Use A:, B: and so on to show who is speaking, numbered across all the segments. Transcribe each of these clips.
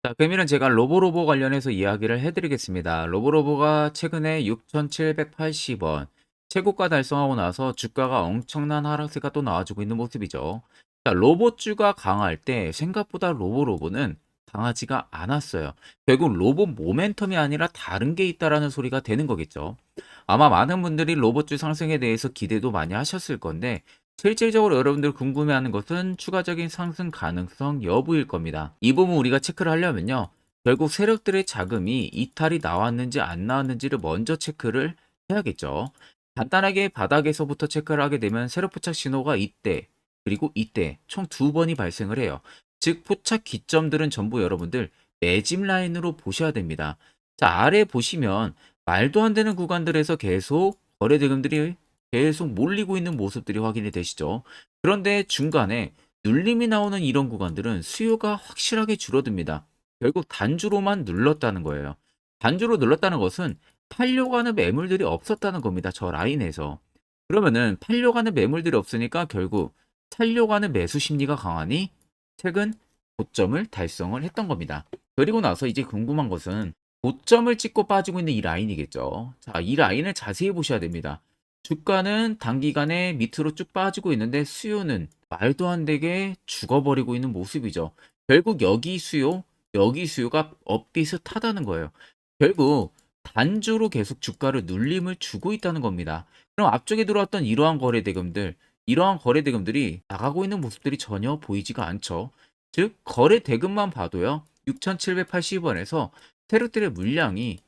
A: 자, 그러면은 제가 로보로보 관련해서 이야기를 해드리겠습니다. 로보로보가 최근에 6,780원 최고가 달성하고 나서 주가가 엄청난 하락세가 또 나와주고 있는 모습이죠. 자, 로봇주가 강할 때 생각보다 로보로보는 강하지가 않았어요. 결국 로봇 모멘텀이 아니라 다른 게 있다라는 소리가 되는 거겠죠. 아마 많은 분들이 로봇주 상승에 대해서 기대도 많이 하셨을 건데 실질적으로 여러분들 궁금해하는 것은 추가적인 상승 가능성 여부일 겁니다. 이 부분 우리가 체크를 하려면요. 결국 세력들의 자금이 이탈이 나왔는지 안 나왔는지를 먼저 체크를 해야겠죠. 간단하게 바닥에서부터 체크를 하게 되면 세력 포착 신호가 이때 그리고 이때 총 두 번이 발생을 해요. 즉 포착 기점들은 전부 여러분들 매집 라인으로 보셔야 됩니다. 자, 아래 보시면 말도 안 되는 구간들에서 계속 거래 대금들이 계속 몰리고 있는 모습들이 확인이 되시죠. 그런데 중간에 눌림이 나오는 이런 구간들은 수요가 확실하게 줄어듭니다. 결국 단주로만 눌렀다는 거예요. 단주로 눌렀다는 것은 팔려고 하는 매물들이 없었다는 겁니다. 저 라인에서. 그러면은 팔려고 하는 매물들이 없으니까 결국 살려고 하는 매수 심리가 강하니 최근 고점을 달성을 했던 겁니다. 그리고 나서 이제 궁금한 것은 고점을 찍고 빠지고 있는 이 라인이겠죠. 자, 이 라인을 자세히 보셔야 됩니다. 주가는 단기간에 밑으로 쭉 빠지고 있는데 수요는 말도 안 되게 죽어버리고 있는 모습이죠. 결국 여기 수요가 엇비슷하다는 거예요. 결국 단주로 계속 주가를 눌림을 주고 있다는 겁니다. 그럼 앞쪽에 들어왔던 이러한 거래 대금들이 나가고 있는 모습들이 전혀 보이지가 않죠. 즉 거래 대금만 봐도요. 6,780원에서 세력들의 물량이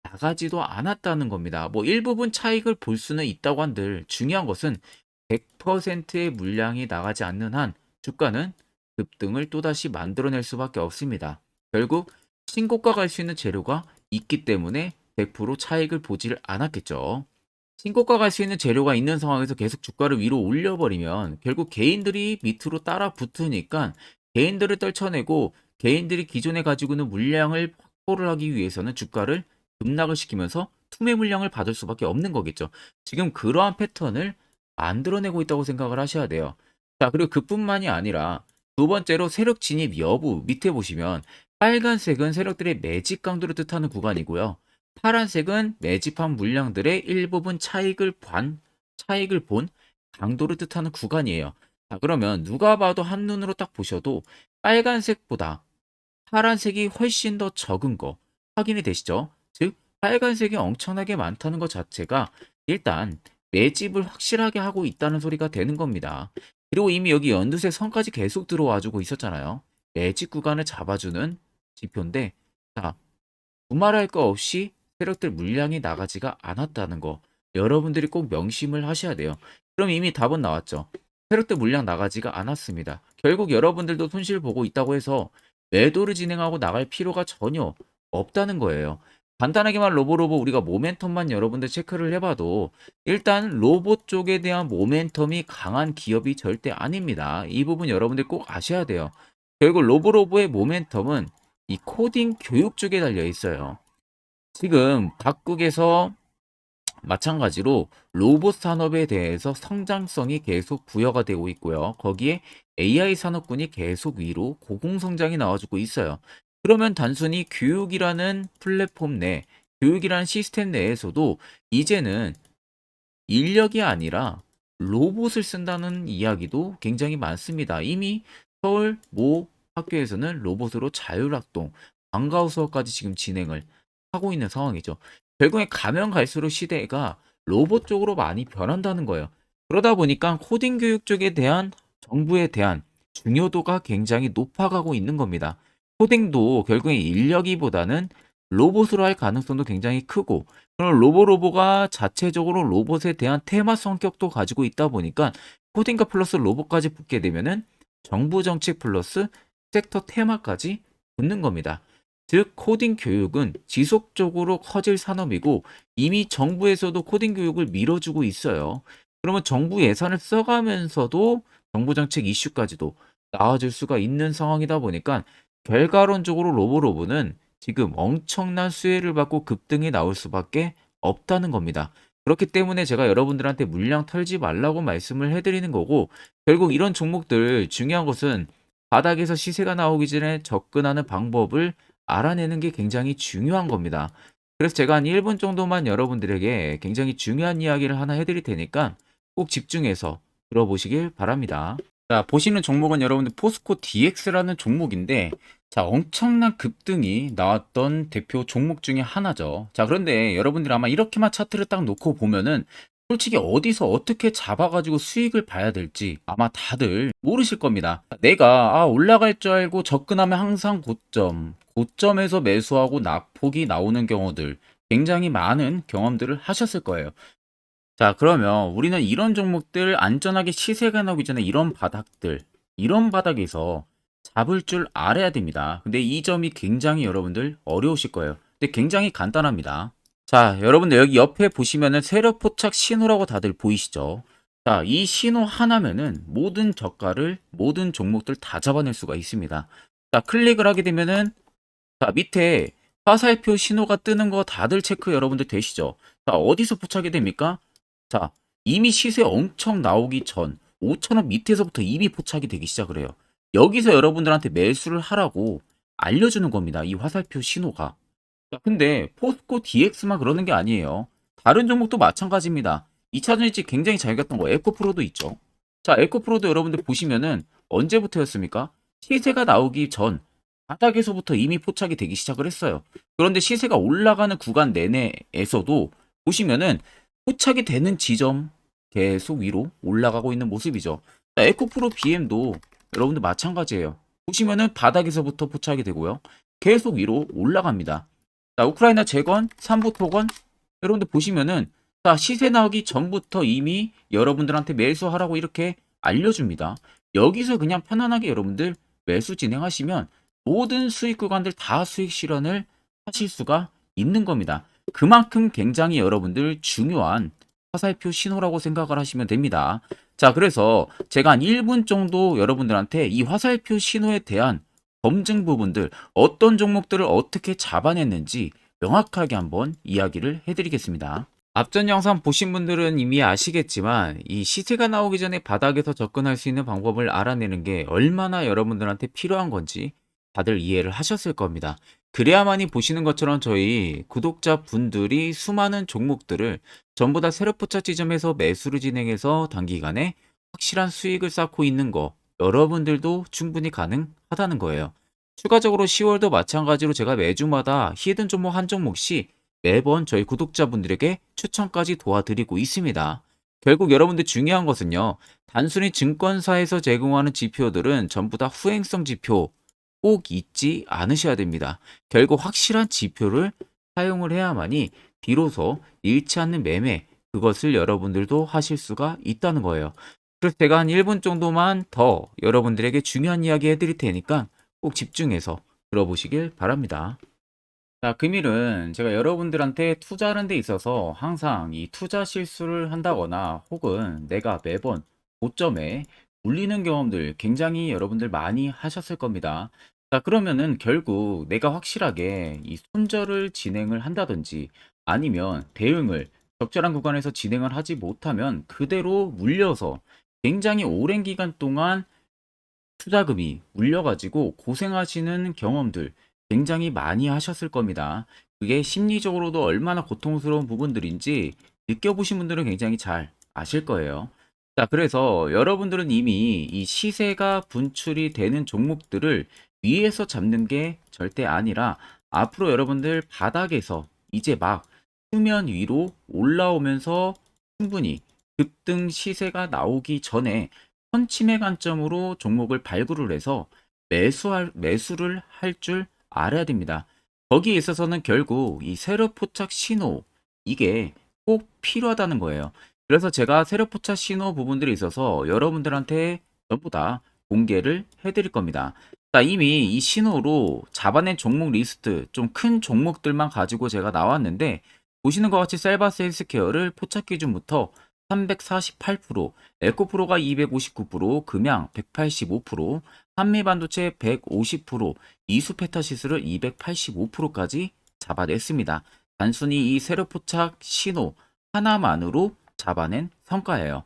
A: 나가지도 않았다는 겁니다. 뭐 일부분 차익을 볼 수는 있다고 한들 중요한 것은 100%의 물량이 나가지 않는 한 주가는 급등을 또다시 만들어낼 수밖에 없습니다. 결국 신고가 갈 수 있는 재료가 있기 때문에 100% 차익을 보지를 않았겠죠. 신고가 갈 수 있는 재료가 있는 상황에서 계속 주가를 위로 올려버리면 결국 개인들이 밑으로 따라 붙으니까 개인들을 떨쳐내고 개인들이 기존에 가지고 있는 물량을 확보를 하기 위해서는 주가를 급락을 시키면서 투매 물량을 받을 수밖에 없는 거겠죠. 지금 그러한 패턴을 만들어내고 있다고 생각을 하셔야 돼요. 자, 그리고 그뿐만이 아니라 두 번째로 세력 진입 여부 밑에 보시면 빨간색은 세력들의 매집 강도를 뜻하는 구간이고요. 파란색은 매집한 물량들의 일부분 차익을 본 강도를 뜻하는 구간이에요. 자, 그러면 누가 봐도 한눈으로 딱 보셔도 빨간색보다 파란색이 훨씬 더 적은 거 확인이 되시죠? 즉 빨간색이 엄청나게 많다는 것 자체가 일단 매집을 확실하게 하고 있다는 소리가 되는 겁니다. 그리고 이미 여기 연두색 선까지 계속 들어와 주고 있었잖아요. 매집 구간을 잡아주는 지표인데 자, 두말할 거 없이 세력들 물량이 나가지가 않았다는 거 여러분들이 꼭 명심을 하셔야 돼요. 그럼 이미 답은 나왔죠. 세력들 물량 나가지가 않았습니다. 결국 여러분들도 손실 보고 있다고 해서 매도를 진행하고 나갈 필요가 전혀 없다는 거예요. 간단하게만 로보로보 우리가 모멘텀만 여러분들 체크를 해봐도 일단 로봇 쪽에 대한 모멘텀이 강한 기업이 절대 아닙니다. 이 부분 여러분들 꼭 아셔야 돼요. 결국 로보로보의 모멘텀은 이 코딩 교육 쪽에 달려 있어요. 지금 각국에서 마찬가지로 로봇 산업에 대해서 성장성이 계속 부여가 되고 있고요. 거기에 AI 산업군이 계속 위로 고공성장이 나와주고 있어요. 그러면 단순히 교육이라는 플랫폼 내, 교육이라는 시스템 내에서도 이제는 인력이 아니라 로봇을 쓴다는 이야기도 굉장히 많습니다. 이미 서울 모 학교에서는 로봇으로 자율학동, 방과후 수업까지 지금 진행을 하고 있는 상황이죠. 결국에 가면 갈수록 시대가 로봇 쪽으로 많이 변한다는 거예요. 그러다 보니까 코딩 교육 쪽에 대한 정부에 대한 중요도가 굉장히 높아가고 있는 겁니다. 코딩도 결국에 인력이보다는 로봇으로 할 가능성도 굉장히 크고 그럼 로보로보가 자체적으로 로봇에 대한 테마 성격도 가지고 있다 보니까 코딩과 플러스 로봇까지 붙게 되면은 정부 정책 플러스 섹터 테마까지 붙는 겁니다. 즉 코딩 교육은 지속적으로 커질 산업이고 이미 정부에서도 코딩 교육을 밀어주고 있어요. 그러면 정부 예산을 써가면서도 정부 정책 이슈까지도 나와줄 수가 있는 상황이다 보니까 결과론적으로 로보로보는 지금 엄청난 수혜를 받고 급등이 나올 수밖에 없다는 겁니다. 그렇기 때문에 제가 여러분들한테 물량 털지 말라고 말씀을 해드리는 거고 결국 이런 종목들 중요한 것은 바닥에서 시세가 나오기 전에 접근하는 방법을 알아내는 게 굉장히 중요한 겁니다. 그래서 제가 한 1분 정도만 여러분들에게 굉장히 중요한 이야기를 하나 해드릴 테니까 꼭 집중해서 들어보시길 바랍니다. 자, 보시는 종목은 여러분들 포스코 DX라는 종목인데, 자, 엄청난 급등이 나왔던 대표 종목 중에 하나죠. 자, 그런데 여러분들 아마 이렇게만 차트를 딱 놓고 보면은 솔직히 어디서 어떻게 잡아가지고 수익을 봐야 될지 아마 다들 모르실 겁니다. 내가 올라갈 줄 알고 접근하면 항상 고점에서 매수하고 낙폭이 나오는 경우들 굉장히 많은 경험들을 하셨을 거예요. 자, 그러면 우리는 이런 종목들 안전하게 시세가 나오기 전에 이런 바닥에서 잡을 줄 알아야 됩니다. 근데 이 점이 굉장히 여러분들 어려우실 거예요. 근데 굉장히 간단합니다. 자, 여러분들 여기 옆에 보시면은 세력 포착 신호라고 다들 보이시죠? 자, 이 신호 하나면은 모든 저가를, 모든 종목들 다 잡아낼 수가 있습니다. 자, 클릭을 하게 되면은, 자, 밑에 화살표 신호가 뜨는 거 다들 체크 여러분들 되시죠? 자, 어디서 포착이 됩니까? 자, 이미 시세 엄청 나오기 전 5,000원 밑에서부터 이미 포착이 되기 시작을 해요. 여기서 여러분들한테 매수를 하라고 알려주는 겁니다. 이 화살표 신호가. 자, 근데 포스코 DX만 그러는 게 아니에요. 다른 종목도 마찬가지입니다. 2차전 일찍 굉장히 잘 갔던 거 에코프로도 있죠. 자, 에코프로도 여러분들 보시면은 언제부터였습니까? 시세가 나오기 전 바닥에서부터 이미 포착이 되기 시작을 했어요. 그런데 시세가 올라가는 구간 내내에서도 보시면은 포착이 되는 지점 계속 위로 올라가고 있는 모습이죠. 자, 에코프로 BM도 여러분들 마찬가지예요. 보시면은 바닥에서부터 포착이 되고요. 계속 위로 올라갑니다. 자, 우크라이나 재건, 삼부 토건 여러분들 보시면은 자, 시세 나오기 전부터 이미 여러분들한테 매수하라고 이렇게 알려줍니다. 여기서 그냥 편안하게 여러분들 매수 진행하시면 모든 수익 구간들 다 수익 실현을 하실 수가 있는 겁니다. 그만큼 굉장히 여러분들 중요한 화살표 신호라고 생각을 하시면 됩니다. 자, 그래서 제가 한 1분 정도 여러분들한테 이 화살표 신호에 대한 검증 부분들, 어떤 종목들을 어떻게 잡아냈는지 명확하게 한번 이야기를 해드리겠습니다. 앞전 영상 보신 분들은 이미 아시겠지만 이 시세가 나오기 전에 바닥에서 접근할 수 있는 방법을 알아내는 게 얼마나 여러분들한테 필요한 건지 다들 이해를 하셨을 겁니다. 그래야만이 보시는 것처럼 저희 구독자분들이 수많은 종목들을 전부 다 세력포착 지점에서 매수를 진행해서 단기간에 확실한 수익을 쌓고 있는 거 여러분들도 충분히 가능하다는 거예요. 추가적으로 10월도 마찬가지로 제가 매주마다 히든 종목 한 종목씩 매번 저희 구독자분들에게 추천까지 도와드리고 있습니다. 결국 여러분들 중요한 것은요, 단순히 증권사에서 제공하는 지표들은 전부 다 후행성 지표 꼭 잊지 않으셔야 됩니다. 결국 확실한 지표를 사용을 해야만이 비로소 잃지 않는 매매, 그것을 여러분들도 하실 수가 있다는 거예요. 그래서 제가 한 1분 정도만 더 여러분들에게 중요한 이야기 해드릴 테니까 꼭 집중해서 들어보시길 바랍니다. 자, 금일은 제가 여러분들한테 투자하는 데 있어서 항상 이 투자 실수를 한다거나 혹은 내가 매번 고점에 물리는 경험들 굉장히 여러분들 많이 하셨을 겁니다. 자, 그러면은 결국 내가 확실하게 이 손절을 진행을 한다든지 아니면 대응을 적절한 구간에서 진행을 하지 못하면 그대로 물려서 굉장히 오랜 기간 동안 투자금이 물려가지고 고생하시는 경험들 굉장히 많이 하셨을 겁니다. 그게 심리적으로도 얼마나 고통스러운 부분들인지 느껴보신 분들은 굉장히 잘 아실 거예요. 자, 그래서 여러분들은 이미 이 시세가 분출이 되는 종목들을 위에서 잡는 게 절대 아니라 앞으로 여러분들 바닥에서 이제 막 수면 위로 올라오면서 충분히 급등 시세가 나오기 전에 선침의 관점으로 종목을 발굴을 해서 매수를 할 줄 알아야 됩니다. 거기에 있어서는 결국 이 세력 포착 신호 이게 꼭 필요하다는 거예요. 그래서 제가 세력 포착 신호 부분들이 있어서 여러분들한테 전부 다 공개를 해드릴 겁니다. 자, 이미 이 신호로 잡아낸 종목 리스트 좀 큰 종목들만 가지고 제가 나왔는데 보시는 것 같이 셀바스 헬스케어를 포착 기준부터 348%, 에코프로가 259%, 금양 185%, 한미반도체 150%, 이수페타시스를 285%까지 잡아냈습니다. 단순히 이 세력포착 신호 하나만으로 잡아낸 성과예요.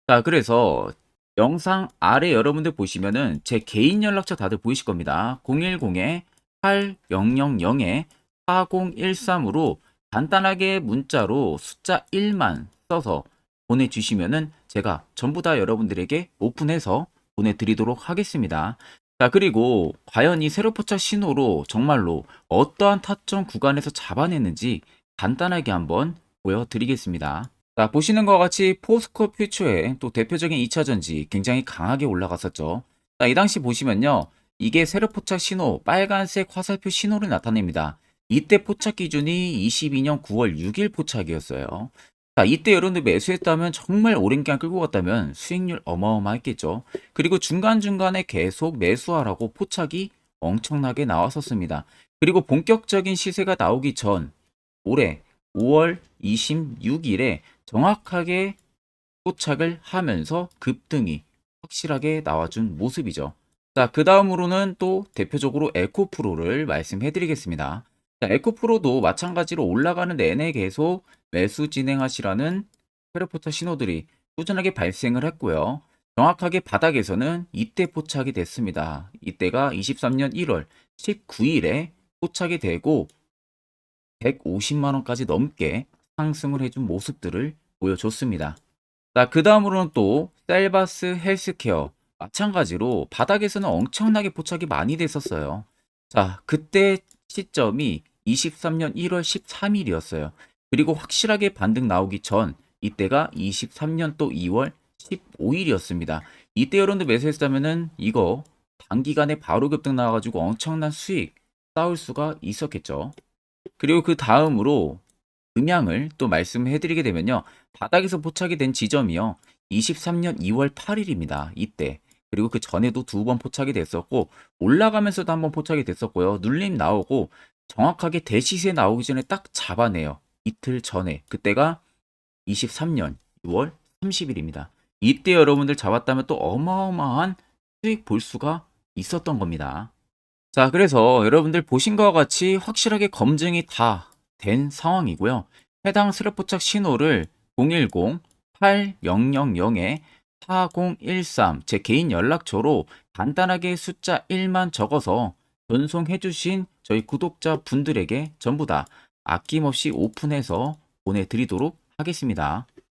A: 자, 그래서 영상 아래 여러분들 보시면은 제 개인 연락처 다들 보이실 겁니다. 010-8000-4013으로 간단하게 문자로 숫자 1만 써서 보내주시면은 제가 전부 다 여러분들에게 오픈해서 보내드리도록 하겠습니다. 자, 그리고 과연 이 세로 포착 신호로 정말로 어떠한 타점 구간에서 잡아냈는지 간단하게 한번 보여드리겠습니다. 자, 보시는 것과 같이 포스코 퓨처의 또 대표적인 2차 전지 굉장히 강하게 올라갔었죠. 자, 이 당시 보시면요. 이게 세로 포착 신호, 빨간색 화살표 신호를 나타냅니다. 이때 포착 기준이 22년 9월 6일 포착이었어요. 자, 이때 여러분들 매수했다면 정말 오랜 기간 끌고 갔다면 수익률 어마어마했겠죠. 그리고 중간중간에 계속 매수하라고 포착이 엄청나게 나왔었습니다. 그리고 본격적인 시세가 나오기 전 올해 5월 26일에 정확하게 포착을 하면서 급등이 확실하게 나와준 모습이죠. 자, 그 다음으로는 또 대표적으로 에코프로를 말씀해 드리겠습니다. 자, 에코프로도 마찬가지로 올라가는 내내 계속 매수 진행하시라는 페르포타 신호들이 꾸준하게 발생을 했고요. 정확하게 바닥에서는 이때 포착이 됐습니다. 이때가 23년 1월 19일에 포착이 되고 150만 원까지 넘게 상승을 해준 모습들을 보여줬습니다. 자, 그 다음으로는 또 셀바스 헬스케어 마찬가지로 바닥에서는 엄청나게 포착이 많이 됐었어요. 자, 그때 시점이 23년 1월 13일이었어요. 그리고 확실하게 반등 나오기 전 이때가 23년 또 2월 15일이었습니다. 이때 여러분들 매수했다면은 이거 단기간에 바로 급등 나와가지고 엄청난 수익 쌓을 수가 있었겠죠. 그리고 그 다음으로 음향을 또 말씀해 드리게 되면요. 바닥에서 포착이 된 지점이요. 23년 2월 8일입니다. 이때. 그리고 그 전에도 두 번 포착이 됐었고 올라가면서도 한번 포착이 됐었고요. 눌림 나오고 정확하게 대시세 나오기 전에 딱 잡아내요. 이틀 전에. 그때가 23년 6월 30일입니다. 이때 여러분들 잡았다면 또 어마어마한 수익 볼 수가 있었던 겁니다. 자, 그래서 여러분들 보신 것과 같이 확실하게 검증이 다 된 상황이고요. 해당 스랩포착 신호를 010-8000-4013 제 개인 연락처로 간단하게 숫자 1만 적어서 전송해 주신 저희 구독자 분들에게 전부 다 아낌없이 오픈해서 보내드리도록 하겠습니다.